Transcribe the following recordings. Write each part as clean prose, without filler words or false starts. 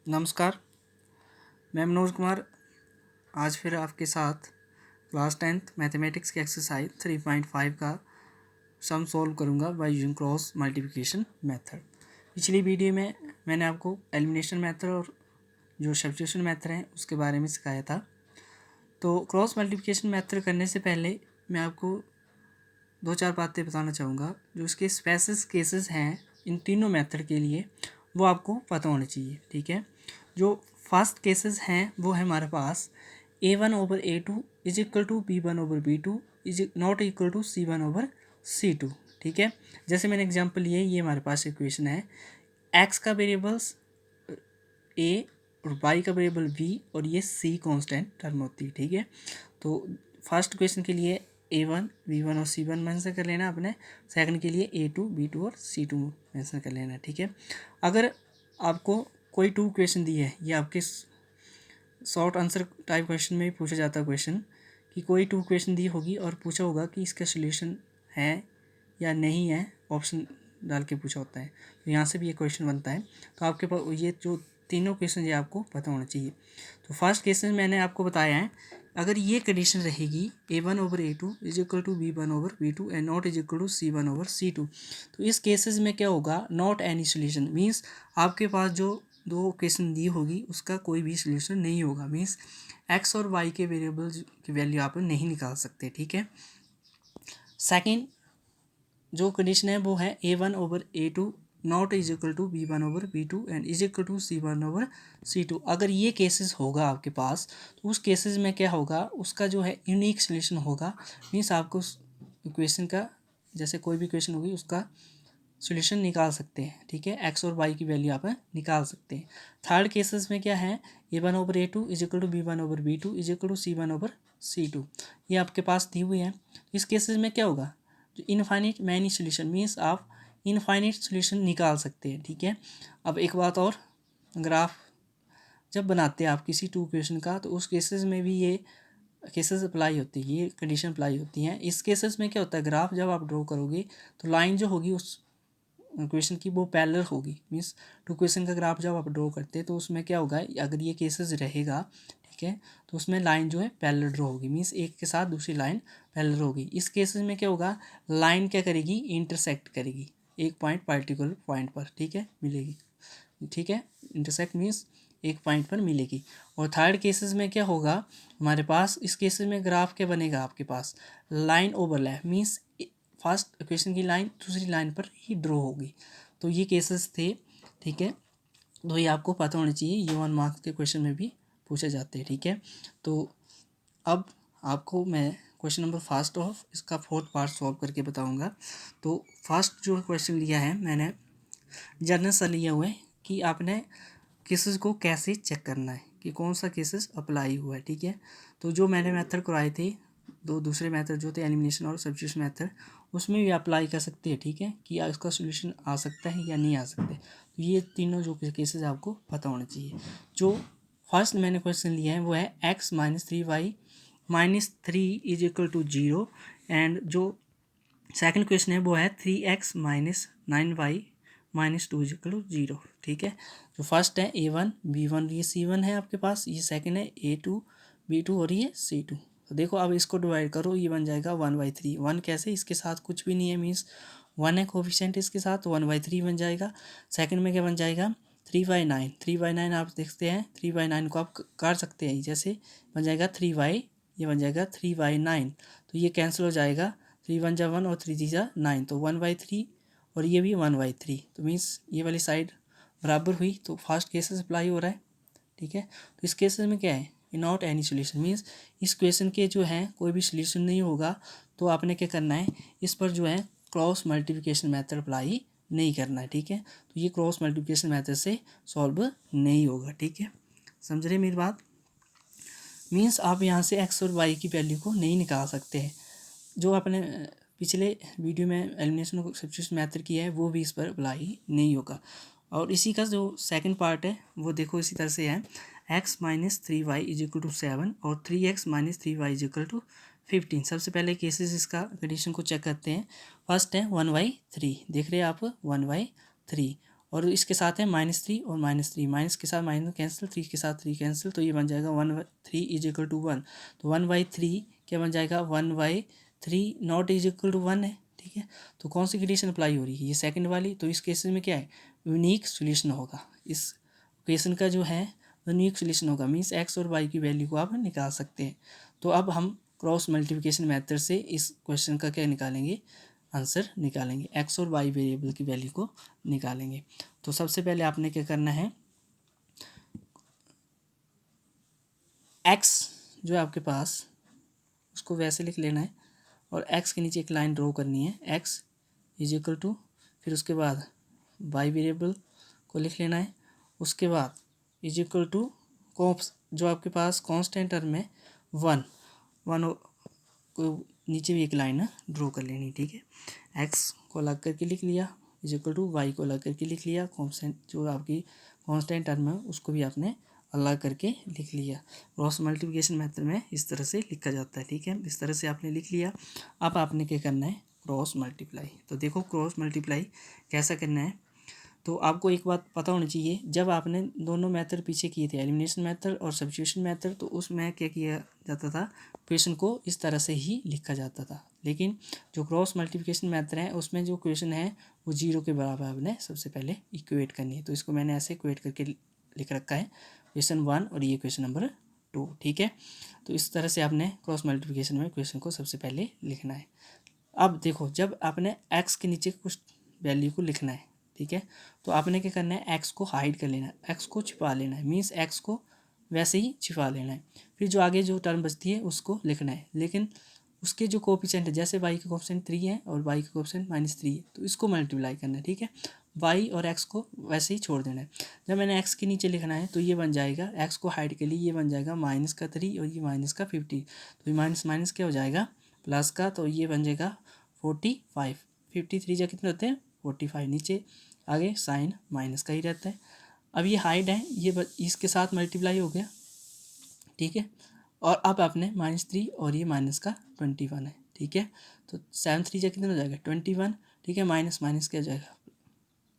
नमस्कार। मैं मनोज कुमार आज फिर आपके साथ क्लास 10th मैथमेटिक्स की एक्सरसाइज 3.5 का सम सॉल्व करूंगा by using cross multiplication method. पिछली वीडियो में मैंने आपको एलिमिनेशन मेथड और जो सब्स्टिट्यूशन मेथड है उसके बारे में सिखाया था। तो क्रॉस मल्टीप्लिकेशन मेथड करने से पहले मैं आपको दो चार बातें बताना चाहूँगा। जो इसके स्पेशल केसेस हैं इन तीनों मेथड के लिए वो आपको पता होना चाहिए, ठीक है। जो फर्स्ट केसेस हैं वो है हमारे पास a1/a2 is equal to b1/b2 is not equal to c1/c2, ठीक है। जैसे मैंने एग्जांपल लिए, ये हमारे पास इक्वेशन है, x का वेरिएबल्स a और y का वेरिएबल b और ये c कांस्टेंट टर्म होती है, ठीक है। तो फर्स्ट क्वेश्चन के लिए a1 b1 और c1 मेंशन कर लेना आपने। सेकंड के लिए a2 b2 और c2 मेंशन कर लेना, ठीक है। अगर आपको कोई टू क्वेश्चन दिए है, ये आपके शॉर्ट आंसर टाइप क्वेश्चन में भी पूछा जाता है क्वेश्चन, कि कोई टू क्वेश्चन दी होगी और पूछा होगा कि इसका सोल्यूशन है या नहीं है, ऑप्शन डाल के पूछा होता है। तो यहाँ से भी ये क्वेश्चन बनता है। तो आपके पास ये जो तीनों क्वेश्चन ये आपको पता होना चाहिए। तो फर्स्ट क्वेश्चन मैंने आपको बताया है, अगर ये कंडीशन रहेगी a1/a2 is equal to b1/b2 and not is equal to c1/c2, तो इस केसेस में क्या होगा, नॉट एनी सोल्यूशन मीन्स आपके पास जो दो क्वेश्चन दी होगी उसका कोई भी सोल्यूशन नहीं होगा। मीन्स एक्स और वाई के वेरिएबल्स की वैल्यू आप नहीं निकाल सकते, ठीक है। सेकंड जो कंडीशन है वो है a1/a2 not is equal to b1/b2 and is equal to c1/c2। अगर ये केसेस होगा आपके पास, तो उस केसेस में क्या होगा, उसका जो है यूनिक सोल्यूशन होगा। मीन्स आपको उस इक्वेशन का, जैसे कोई भी इक्वेशन होगी उसका सोल्यूशन निकाल सकते हैं, ठीक है। एक्स और वाई की वैल्यू आप निकाल सकते हैं। थर्ड केसेस में क्या है, a1/a2 is equal to b1/b2 is equal to c1/c2, ये आपके पास दी हुई है। इस केसेस में क्या होगा, जो इनफाइनिट मैनी सोल्यूशन मीन्स आप इनफाइनिट सोल्यूशन निकाल सकते हैं, ठीक है। अब एक बात और, ग्राफ जब बनाते हैं आप किसी टू क्वेश्चन का, तो उस केसेस में भी ये केसेस अप्लाई होती है, ये कंडीशन अप्लाई होती हैं। इस केसेस में क्या होता है, ग्राफ जब आप ड्रॉ करोगे तो लाइन जो होगी उस क्वेश्चन की वो पैरेलल होगी। मीन्स टू क्वेश्चन का ग्राफ जब आप ड्रॉ करते हैं तो उसमें क्या होगा, अगर ये केसेस रहेगा, ठीक है, तो उसमें लाइन जो है पैरेलल ड्रॉ होगी। मीन्स एक के साथ दूसरी लाइन पैरेलल होगी। इस केसेस में क्या होगा, लाइन क्या करेगी, इंटरसेक्ट करेगी एक पॉइंट पर्टिकुलर पॉइंट पर, ठीक है, मिलेगी, ठीक है। इंटरसेक्ट मीन्स एक पॉइंट पर मिलेगी। और थर्ड केसेस में क्या होगा हमारे पास, इस केसेस में ग्राफ क्या बनेगा आपके पास, line overlap means first equation की लाइन दूसरी लाइन पर ही ड्रॉ होगी। तो ये केसेस थे, ठीक है। तो ये आपको पता होना चाहिए, ये 1 मार्क्स के क्वेश्चन में भी पूछे जाते हैं, ठीक है। तो अब आपको मैं क्वेश्चन नंबर फर्स्ट ऑफ इसका फोर्थ पार्ट सॉल्व करके बताऊंगा। तो फर्स्ट जो क्वेश्चन लिया है मैंने जनरल सा लिया हुआ है कि आपने केसेस को कैसे चेक करना है कि कौन सा केसेस अप्लाई हुआ है, ठीक है। तो जो मैंने मेथड करवाए थे, दो दूसरे मेथड जो थे एलिमिनेशन और सब्स्टिट्यूशन मेथड, उसमें भी अप्लाई कर सकते हैं, ठीक है, कि इसका सोल्यूशन आ सकता है या नहीं आ सकते। तो ये तीनों जो केसेस आपको पता होना चाहिए। जो फर्स्ट मैंने क्वेश्चन लिया है वो है x-3y-3 is equal to 0 and जो सेकंड क्वेश्चन है वो है 3x-9y-2 इज इक्वल टू 0, ठीक है। जो फर्स्ट है a1 b1 ये c1 है आपके पास, ये सेकंड है a2 b2 और ये c2। तो देखो अब इसको डिवाइड करो, ये बन जाएगा 1/3। 1 कैसे, इसके साथ कुछ भी नहीं है, मीन्स 1 है कोफिशिएंट इसके साथ, तो 1/3 बन जाएगा। सेकंड में क्या बन जाएगा, 3/9। 3/9 आप देखते हैं, 3/9 को आप काट सकते हैं, जैसे बन जाएगा 3y, ये बन जाएगा 3/9। तो ये कैंसिल हो जाएगा, 3 1 और 3 9, तो 1/3 और ये भी 1/3। तो मीन्स ये वाली साइड बराबर हुई, तो फर्स्ट केसेस अप्लाई हो रहा है, ठीक है। तो इस केसेस में क्या है, नॉट एनी सोल्यूशन मीन्स इस क्वेश्चन के जो है कोई भी सोल्यूशन नहीं होगा। तो आपने क्या करना है, इस पर जो है क्रॉस मल्टीप्लिकेशन मेथड अप्लाई नहीं करना है, ठीक है। तो ये क्रॉस मल्टीप्लिकेशन मेथड से सॉल्व नहीं होगा, ठीक है। समझ रहे मेरी बात, मीन्स आप यहाँ से एक्स और वाई की वैल्यू को नहीं निकाल सकते हैं। जो आपने पिछले वीडियो में एलिमिनेशन और सब्स्टिट्यूशन मेथड किया है वो भी इस पर अप्लाई नहीं होगा। और इसी का जो सेकंड पार्ट है वो देखो इसी तरह से है, x-3y इज इक्वल टू 7 और 3x-3y इज इक्वल टू 15। सबसे पहले केसेस इसका कंडीशन को चेक करते हैं। फर्स्ट है 1/3, देख रहे हैं आप 1/3, और इसके साथ है -3 और -3, माइनस के साथ माइनस कैंसिल, 3 के साथ 3 कैंसिल, तो ये बन जाएगा 1/3 इज इक्वल टू 1। तो 1/3 क्या बन जाएगा, 1/3 नॉट इज इक्वल टू 1 है, ठीक है। तो कौन सी कंडीशन अप्लाई हो रही है, ये सेकंड वाली। तो इस केस में क्या है, यूनिक सोल्यूशन होगा, इस क्वेश्चन का जो है यूनिक सोल्यूशन होगा, मीन्स एक्स और वाई की वैल्यू को आप निकाल सकते हैं। तो अब हम क्रॉस मल्टीप्लिकेशन मेथड से इस क्वेश्चन का क्या निकालेंगे, आंसर निकालेंगे, एक्स और वाई वेरिएबल की वैल्यू को निकालेंगे। तो सबसे पहले आपने क्या करना है, एक्स जो है आपके पास उसको वैसे लिख लेना है और एक्स के नीचे एक लाइन ड्रॉ करनी है, एक्स इज इक्वल टू, फिर उसके बाद वाई वेरिएबल को लिख लेना है, उसके बाद इज इक्वल टू कॉम्स जो आपके पास कांस्टेंट टर्म है 1 को नीचे भी एक लाइन ड्रॉ कर लेनी, ठीक है। एक्स को अलग करके लिख लिया, इज इक्वल टू वाई को अलग करके लिख लिया, कांस्टेंट जो आपकी कांस्टेंट टर्म है उसको भी आपने अलग करके लिख लिया। क्रॉस मल्टीप्लिकेशन मेथड में इस तरह से लिखा जाता है, ठीक है। इस तरह से आपने लिख लिया। अब आपने क्या करना है, क्रॉस मल्टीप्लाई। तो देखो क्रॉस मल्टीप्लाई कैसा करना है, तो आपको एक बात पता होनी चाहिए, जब आपने दोनों मेथड पीछे किए थे, एलिमिनेशन मेथड और सब्स्टिट्यूशन मेथड, तो उसमें क्या किया जाता था, क्वेश्चन को इस तरह से ही लिखा जाता था। लेकिन जो क्रॉस मल्टीप्लिकेशन मेथड है उसमें जो क्वेश्चन है वो 0 के बराबर आपने सबसे पहले इक्वेट करनी है। तो इसको मैंने ऐसे इक्वेट करके लिख रखा है, क्वेश्चन 1 और ये क्वेश्चन नंबर 2, ठीक है। तो इस तरह से आपने क्रॉस मल्टीप्लिकेशन में क्वेश्चन को सबसे पहले लिखना है। अब देखो, जब आपने एक्स के नीचे कुछ वैल्यू को लिखना है, ठीक है, तो आपने क्या करना है, एक्स को हाइड कर लेना है, एक्स को छिपा लेना है, मीन्स एक्स को वैसे ही छिपा लेना है। फिर जो आगे जो टर्म बचती है उसको लिखना है, लेकिन उसके जो कोफिशिएंट है, जैसे वाई का कोफिशिएंट 3 है और वाई का कोफिशिएंट -3 है, तो इसको मल्टीप्लाई करना है, ठीक है। वाई और एक्स को वैसे ही छोड़ देना है। जब मैंने एक्स के नीचे लिखना है तो ये बन जाएगा, एक्स को हाइड के लिए ये बन जाएगा -3 और ये -50, तो ये माइनस माइनस क्या हो जाएगा, प्लस का, तो ये बन जाएगा 45, 53 जा कितने होते हैं 45, नीचे आगे साइन माइनस का ही रहता है। अब ये हाइड है, ये इसके साथ मल्टीप्लाई हो गया, ठीक है। और अब आपने -3 और ये माइनस का 21 है, ठीक है। तो 7 3 जा कितना हो जाएगा 21, ठीक है। माइनस माइनस क्या हो जाएगा,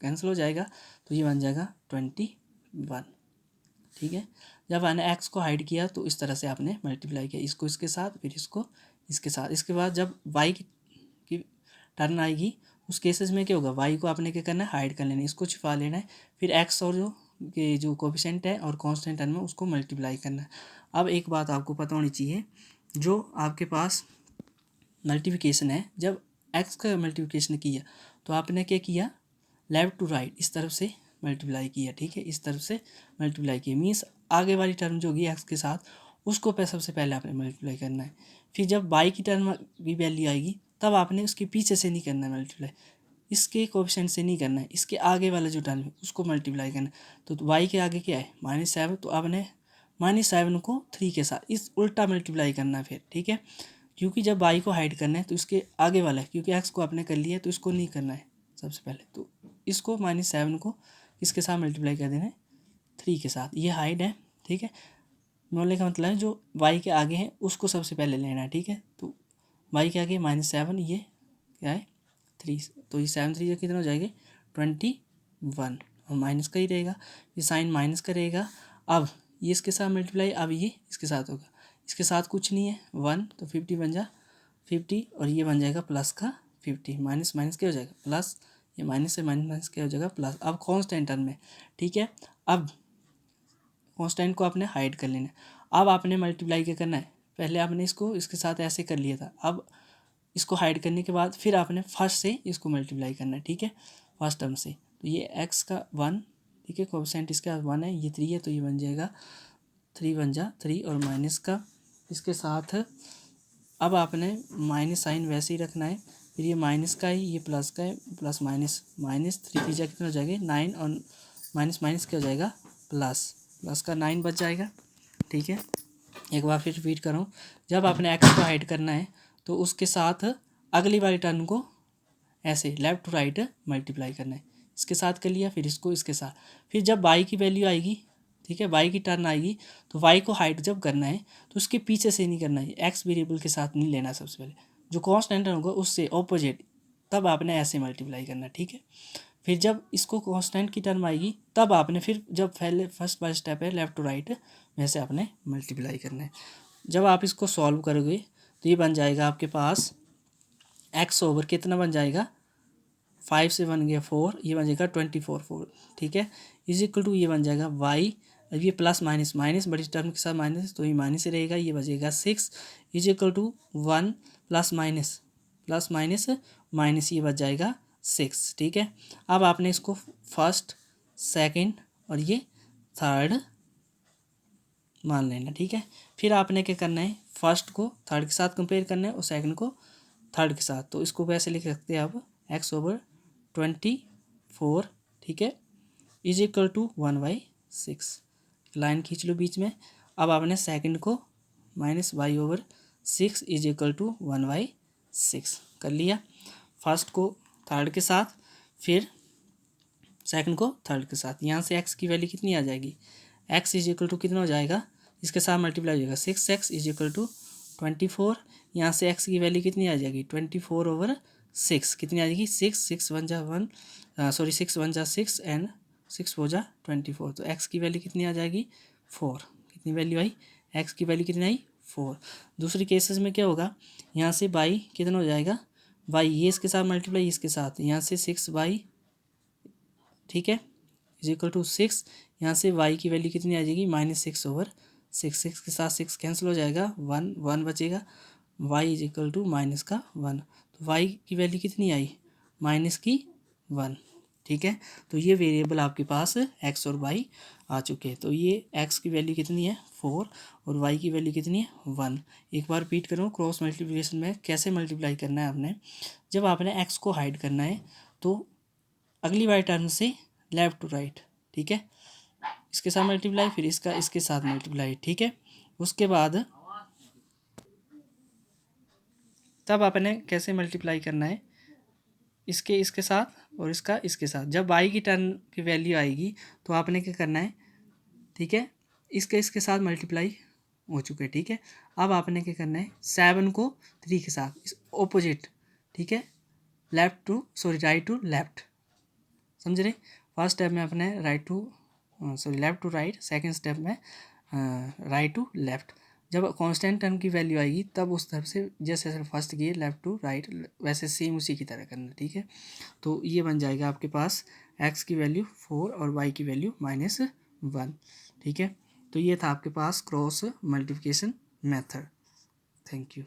कैंसिल हो जाएगा, तो ये बन जाएगा 21, ठीक है। जब मैंने एक्स को हाइड किया तो इस तरह से आपने मल्टीप्लाई किया, इसको इसके साथ, फिर इसको इसके साथ। इसके बाद जब वाई की टर्न आएगी उस केसेस में क्या होगा, वाई को आपने क्या करना है, हाइड कर लेना है, इसको छिपा लेना है, फिर एक्स और जो कोफिशिएंट है और कांस्टेंट टर्म है उसको मल्टीप्लाई करना है। अब एक बात आपको पता होनी चाहिए, जो आपके पास मल्टीप्लिकेशन है, जब एक्स का मल्टीप्लिकेशन किया तो आपने क्या किया, लेफ्ट टू राइट इस तरफ से मल्टीप्लाई किया, ठीक है, इस तरफ से मल्टीप्लाई किया, मीन्स आगे वाली टर्म जो होगी एक्स के साथ उसको सबसे पहले आपने मल्टीप्लाई करना है। फिर जब वाई की टर्म की वैल्यू आएगी तब आपने उसके पीछे से नहीं करना है मल्टीप्लाई, इसके कोएफिशिएंट से नहीं करना है, इसके आगे वाला जो टर्म है उसको मल्टीप्लाई करना है। तो वाई के आगे क्या है -7, तो आपने -7 को 3 के साथ इस उल्टा मल्टीप्लाई करना है फिर, ठीक है। क्योंकि जब वाई को हाइड करना है तो इसके आगे वाला है, क्योंकि एक्स को आपने कर लिया है तो इसको नहीं करना है सबसे पहले, तो इसको -7 को इसके साथ मल्टीप्लाई कर देना है 3 के साथ, ये हाइड है, ठीक है। बोलने का मतलब है जो वाई के आगे है उसको सबसे पहले लेना है, ठीक है। तो वाई के आगे -7, ये क्या है 3, तो ये 7 3 कितना हो जाएगा 21, और माइनस का ही रहेगा, ये साइन माइनस का रहेगा। अब ये इसके साथ मल्टीप्लाई, अब ये इसके साथ होगा, इसके साथ कुछ नहीं है 1, तो 50 बन जा 50, और ये बन जाएगा प्लस का 50, माइनस माइनस क्या हो जाएगा प्लस, ये माइनस से माइनस माइनस क्या हो जाएगा प्लस। अब कांस्टेंट टर्म में, ठीक है, अब कांस्टेंट को आपने हाइड कर लेना है। अब आपने मल्टीप्लाई क्या करना है, पहले आपने इसको इसके साथ ऐसे कर लिया था, अब इसको हाइड करने के बाद फिर आपने फर्स्ट से इसको मल्टीप्लाई करना है, ठीक है, फर्स्ट टर्म से। तो ये एक्स का 1, ठीक है, कोएफिशिएंट इसका 1 है, ये 3 है, तो ये बन जाएगा 3 बन जा 3, और माइनस का इसके साथ अब आपने माइनस साइन वैसे ही रखना है, फिर ये माइनस का है, ये प्लस का है, प्लस माइनस माइनस 3 3 कितना हो जाएगा 9, और माइनस माइनस क्या हो जाएगा प्लस, प्लस का 9 बच जाएगा, ठीक है। एक बार फिर रिपीट करूँ, जब आपने एक्स को हाइड करना है तो उसके साथ अगली वाली टर्म को ऐसे लेफ्ट टू राइट मल्टीप्लाई करना है, इसके साथ कर लिया, फिर इसको इसके साथ, फिर जब वाई की वैल्यू आएगी, ठीक है, वाई की टर्न आएगी तो वाई को हाइड जब करना है तो उसके पीछे से नहीं करना है, एक्स वेरिएबल के साथ नहीं लेना, सबसे पहले जो कांस्टेंट होगा उससे ऑपोजिट, तब आपने ऐसे मल्टीप्लाई करना, ठीक है। फिर जब इसको कांस्टेंट की टर्म आएगी तब आपने फिर जब पहले फर्स्ट वाला स्टेप है लेफ़्ट टू राइट वैसे आपने मल्टीप्लाई करना है। जब आप इसको सॉल्व करोगे तो ये बन जाएगा आपके पास एक्स ओवर कितना बन जाएगा, 5 से बन गया 4, ये बन जाएगा 24 ठीक है, इज इक्वल टू ये बन जाएगा वाई, अब ये प्लस माइनस माइनस बड़ी टर्म के साथ माइनस तो ये माइनस रहेगा, ये बचेगा 6 is equal to 1 plus minus minus ये बच जाएगा 6 ठीक है। अब आपने इसको फर्स्ट सेकंड और ये थर्ड मान लेना ठीक है। फिर आपने क्या करना है, फर्स्ट को थर्ड के साथ कंपेयर करना है और सेकंड को थर्ड के साथ, तो इसको वैसे लिख सकते हैं आप एक्स ओवर 24 ठीक है इज इक्वल टू 1/6, लाइन खींच लो बीच में। अब आपने सेकंड को minus y over 6 is equal to 1/6 कर लिया, फर्स्ट को थर्ड के साथ फिर सेकंड को थर्ड के साथ। यहाँ से एक्स की वैल्यू कितनी आ जाएगी, एक्स इज इक्वल टू कितना हो जाएगा, इसके साथ मल्टीप्लाई हो जाएगा 6x इज इक्वल टू 24, यहाँ से x की वैल्यू कितनी आ जाएगी 24/6 कितनी आ जाएगी 6 1 जा 1 सॉरी 6 1 जा 6 एंड 6 4 जा 24, तो x की वैल्यू कितनी आ जाएगी 4, कितनी वैल्यू आई x की वैल्यू कितनी आई 4। दूसरी केसेस में क्या होगा, यहाँ से y कितना हो जाएगा, y ये इसके साथ मल्टीप्लाई इसके साथ, यहाँ से 6y ठीक है इज इक्वल टू 6, यहाँ से y की वैल्यू कितनी आ जाएगी -6/6, 6 के साथ 6 कैंसिल हो जाएगा 1 1 बचेगा, y is equal to minus का 1, तो y की वैल्यू कितनी आई -1 ठीक है। तो ये वेरिएबल आपके पास x और y आ चुके हैं, तो ये x की वैल्यू कितनी है 4 और y की वैल्यू कितनी है 1। एक बार रिपीट करूँ, क्रॉस मल्टीप्लिकेशन में कैसे मल्टीप्लाई करना है आपने, जब आपने x को हाइड करना है तो अगली वाली टर्म से लेफ़्ट टू राइट ठीक है, इसके साथ मल्टीप्लाई फिर इसका इसके साथ मल्टीप्लाई ठीक है। उसके बाद तब आपने कैसे मल्टीप्लाई करना है, इसके साथ और इसका इसके साथ। जब y की टर्म की वैल्यू आएगी तो आपने क्या करना है ठीक है, इसके साथ मल्टीप्लाई हो चुके ठीक है। अब आपने क्या करना है 7 को 3 के साथ ऑपोजिट ठीक है, left to sorry right to left, समझ रहे। फर्स्ट स्टेप में अपने left to right, second step में राइट टू लेफ़्ट। जब कांस्टेंट टर्म की वैल्यू आएगी तब उस तरफ से जैसे फर्स्ट किए लेफ़्ट टू राइट वैसे सेम उसी की तरह करना ठीक है। तो ये बन जाएगा आपके पास x की वैल्यू 4 और y की वैल्यू -1 ठीक है। तो ये था आपके पास cross multiplication method. Thank you.